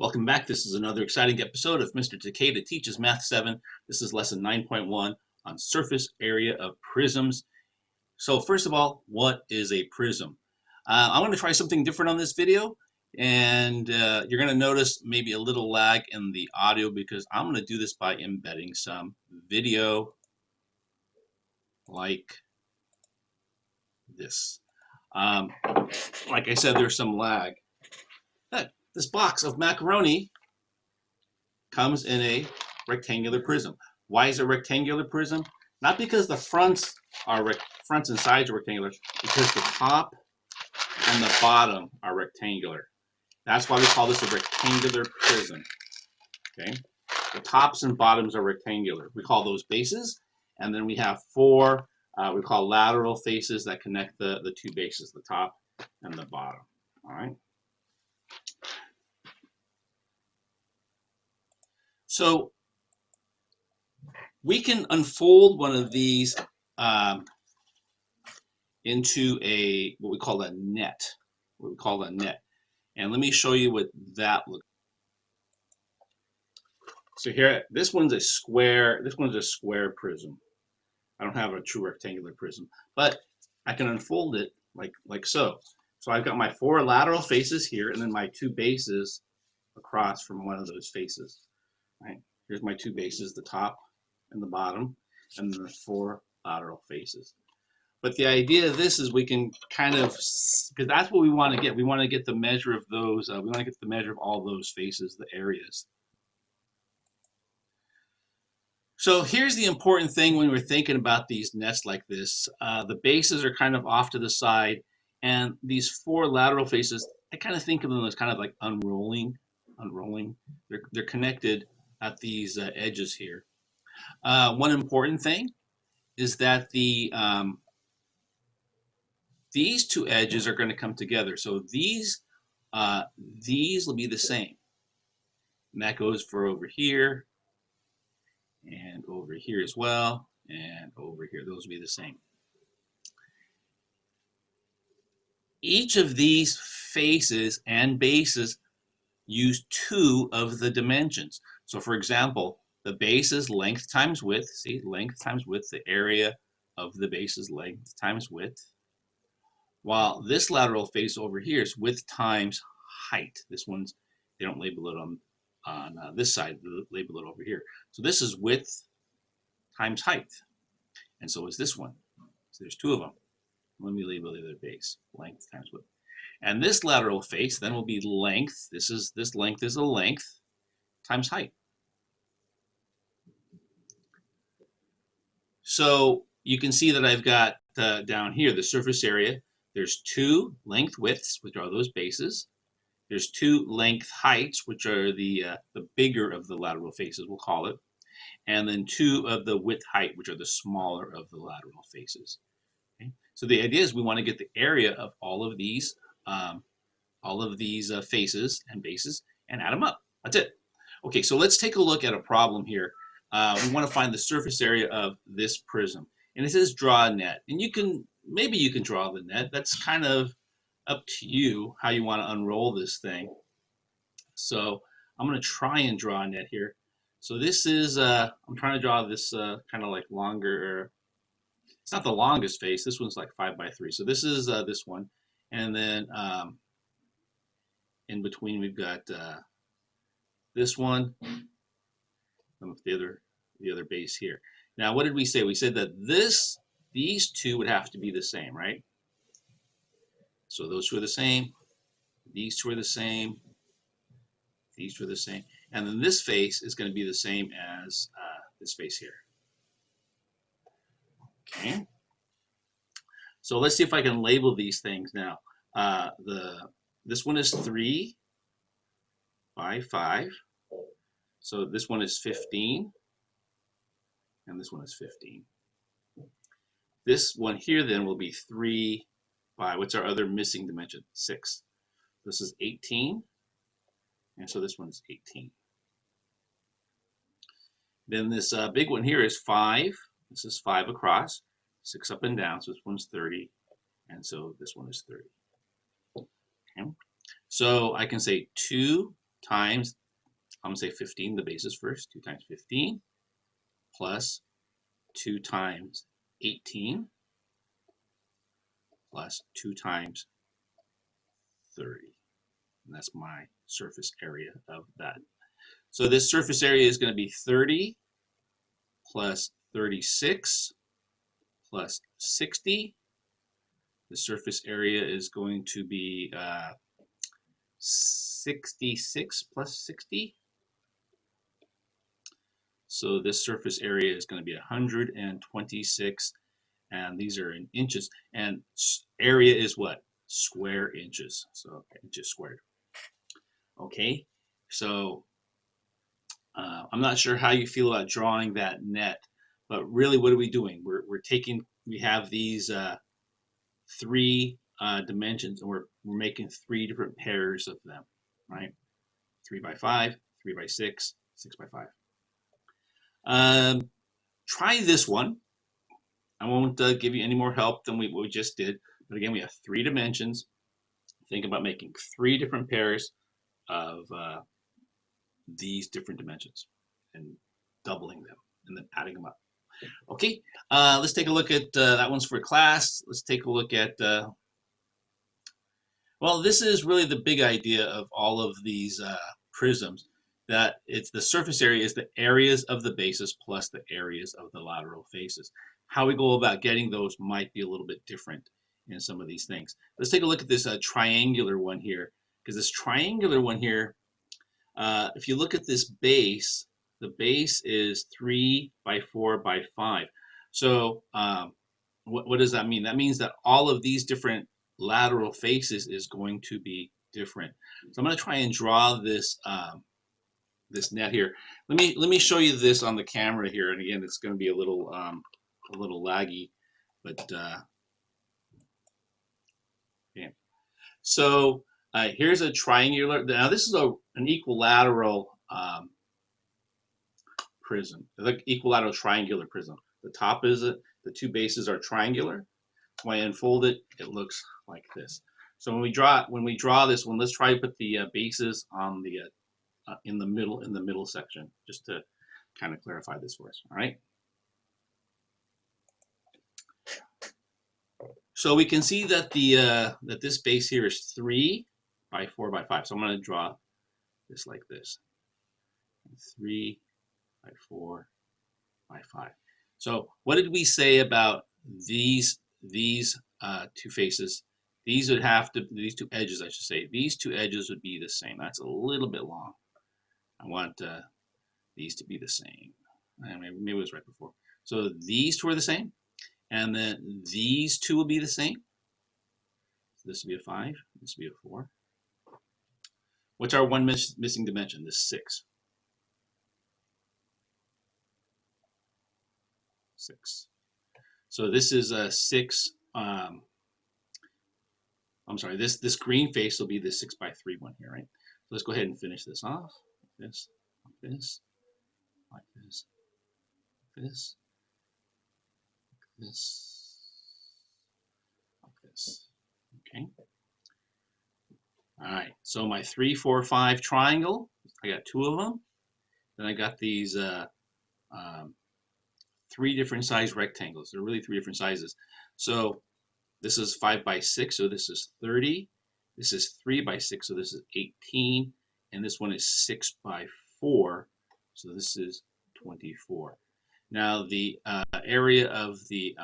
Welcome back. This is another exciting episode of Mr. Takeda Teaches Math 7. This is lesson 9.1 on surface area of prisms. So first of all, what is a prism? I'm going to try something different on this video, and you're going to notice maybe a little lag in the audio because I'm going to do this by embedding some video like this. Like I said, there's some lag. This box of macaroni comes in a rectangular prism. Why is it a rectangular prism? Not because the fronts and sides are rectangular, because the top and the bottom are rectangular. That's why we call this a rectangular prism. Okay, the tops and bottoms are rectangular. We call those bases, and then we have four we call lateral faces that connect the two bases, the top and the bottom. All right. So we can unfold one of these into what we call a net. And let me show you what that looks like. So here, this one's a square prism. I don't have a true rectangular prism, but I can unfold it like so. So I've got my four lateral faces here, and then my two bases across from one of those faces. Right? Here's my two bases, the top and the bottom, and then the four lateral faces. But the idea of this is we can kind of, because that's what we want to get. We want to get the measure of those. We want to get the measure of all those faces, the areas. So here's the important thing when we're thinking about these nets like this. The bases are kind of off to the side, and these four lateral faces, I kind of think of them as kind of like unrolling. They're connected at these edges here. One important thing is that these two edges are going to come together. So these will be the same. And that goes for over here and over here as well, and over here. Those will be the same. Each of these faces and bases use two of the dimensions. So for example, the base is length times width. See, length times width, the area of the base is length times width. While this lateral face over here is width times height. This one's, they don't label it on this side, they label it over here. So this is width times height. And so is this one. So there's two of them. Let me label the other base, length times width. And this lateral face then will be length. This length is a length times height. So you can see that I've got down here the surface area. There's two length widths, which are those bases. There's two length heights, which are the bigger of the lateral faces, we'll call it. And then two of the width height, which are the smaller of the lateral faces. Okay? So the idea is we want to get the area of all of these faces and bases and add them up. That's it. Okay, so let's take a look at a problem here. We want to find the surface area of this prism. And it says draw a net. And maybe you can draw the net. That's kind of up to you how you want to unroll this thing. So I'm going to try and draw a net here. So this is, I'm trying to draw this kind of like longer, it's not the longest face. This one's like 5x3. So this is this one. And then in between we've got this one and the other base here. Now what did we say? We said that these two would have to be the same, right? So those two are the same. These two are the same. These two are the same. And then this face is going to be the same as this face here. Okay. So let's see if I can label these things now. This one is 3 by 5. So this one is 15. And this one is 15. This one here then will be 3 by, what's our other missing dimension? 6. This is 18. And so this one's 18. Then this big one here is 5. This is 5 across, 6 up and down. So this one's 30. And so this one is 30. Okay. So I can say 2 times, I'm going to say 15, the bases first, 2 times 15, plus 2 times 18, plus 2 times 30. And that's my surface area of that. So this surface area is going to be 30 plus 36 plus 60. The surface area is going to be 66 plus 60. So this surface area is going to be 126, and these are in inches. And area is what? Square inches. So inches squared. Okay, so I'm not sure how you feel about drawing that net, but really, what are we doing? We're taking, we have these 3 dimensions, and we're making 3 different pairs of them, right? 3 by 5, 3 by 6, 6 by 5. Try this one. I won't give you any more help than what we just did. But again, we have 3 dimensions. Think about making 3 different pairs of these different dimensions and doubling them and then adding them up. Okay, let's take a look at that one's for class. Let's take a look at, well, this is really the big idea of all of these prisms, that it's the surface area is the areas of the bases plus the areas of the lateral faces. How we go about getting those might be a little bit different in some of these things. Let's take a look at this triangular one here, because this triangular one here, if you look at this base, the base is 3 by 4 by 5. So what does that mean? That means that all of these different lateral faces is going to be different. So I'm going to try and draw this this net here. Let me show you this on the camera here, and again, it's going to be a little laggy, but yeah. So here's a triangular. Now this is an equilateral prism, like equilateral triangular prism. The top is the 2 bases are triangular. When I unfold it, it looks like this. So when we draw this one, let's try to put the bases on the in the middle section, just to kind of clarify this for us. All right. So we can see that the that this base here is 3 by 4 by 5. So I'm going to draw this like this: 3 by 4 by 5. So what did we say about these 2 faces? These would have to, these 2 edges, I should say, these 2 edges would be the same. That's a little bit long. I want these to be the same. Maybe it was right before. So these 2 are the same, and then these 2 will be the same. So this will be a 5. This will be a 4. What's our one missing dimension? This 6. 6. So this is a 6. I'm sorry. This green face will be the 6 by 3 one here, right? So let's go ahead and finish this off. Like this, like this, like this, like this, like this, like this. Okay. All right. So my 3, 4, 5 triangle. I got 2 of them. Then I got these 3 different size rectangles. They're really 3 different sizes. So this is 5 by 6, so this is 30. This is 3 by 6, so this is 18. And this one is 6 by 4, so this is 24. Now the area of the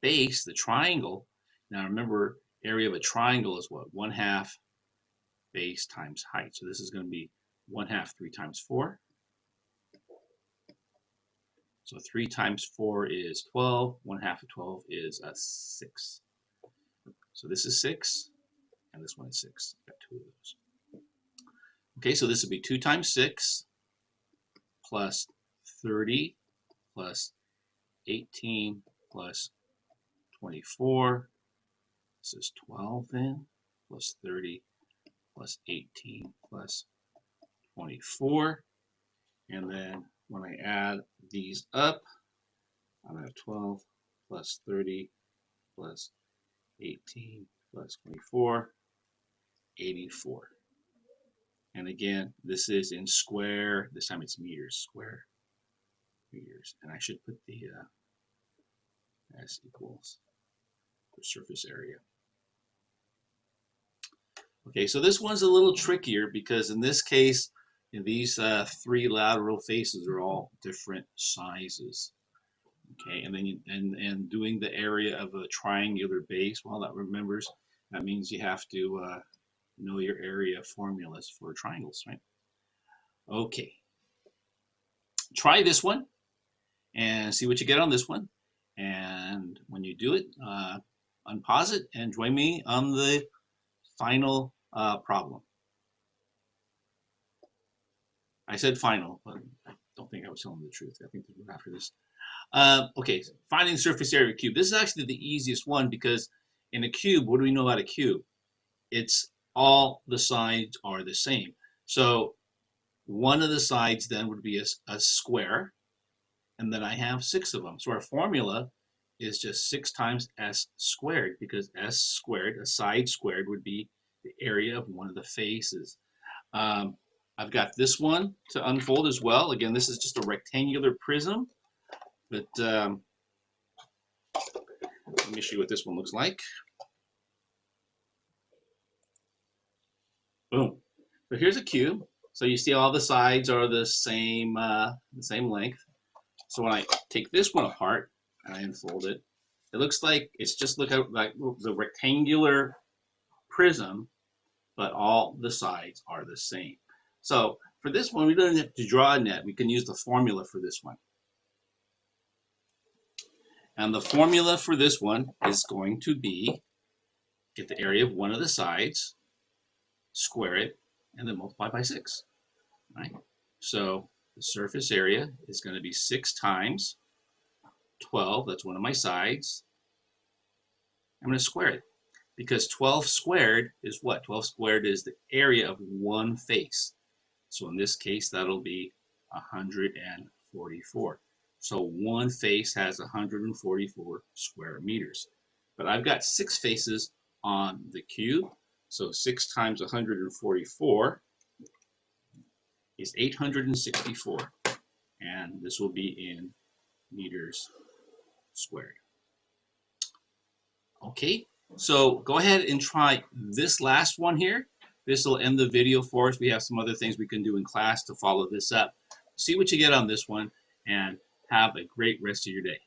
base, the triangle, now remember, area of a triangle is what? 1/2 base times height. So this is going to be 1/2 3 times 4. So 3 times 4 is 12. 1/2 of 12 is 6. So this is 6, and this one is 6. I've got 2 of those. Okay, so this would be 2 times 6 plus 30 plus 18 plus 24. This is 12 then, plus 30 plus 18 plus 24. And then when I add these up, I'm at 12 plus 30 plus 18 plus 24, 84. And again, this is in square. This time it's meters, square meters. And I should put the S equals the surface area. Okay, so this one's a little trickier because in this case, these three lateral faces are all different sizes. Okay, and then and doing the area of a triangular base, well, that means you have to know your area formulas for triangles, right? Okay, try this one and see what you get on this one. And when you do it, unpause it and join me on the final problem. I said final, but I don't think I was telling the truth. I think we're after this. Okay, finding surface area of a cube. This is actually the easiest one because in a cube, what do we know about a cube? It's all the sides are the same. So one of the sides then would be a square, and then I have 6 of them. So our formula is just 6 times s squared, because s squared, a side squared, would be the area of one of the faces. I've got this one to unfold as well. Again, this is just a rectangular prism, but let me show you what this one looks like. Boom. So here's a cube. So you see all the sides are the same length. So when I take this one apart and I unfold it, it looks like it's just like the rectangular prism, but all the sides are the same. So for this one, we don't have to draw a net. We can use the formula for this one. And the formula for this one is going to be, get the area of one of the sides, square it, and then multiply by 6. Right? So the surface area is going to be 6 times 12. That's one of my sides. I'm going to square it, because 12 squared is what? 12 squared is the area of one face. So in this case, that'll be 144. So one face has 144 square meters. But I've got 6 faces on the cube. So 6 times 144 is 864. And this will be in meters squared. Okay, so go ahead and try this last one here. This will end the video for us. We have some other things we can do in class to follow this up. See what you get on this one, and have a great rest of your day.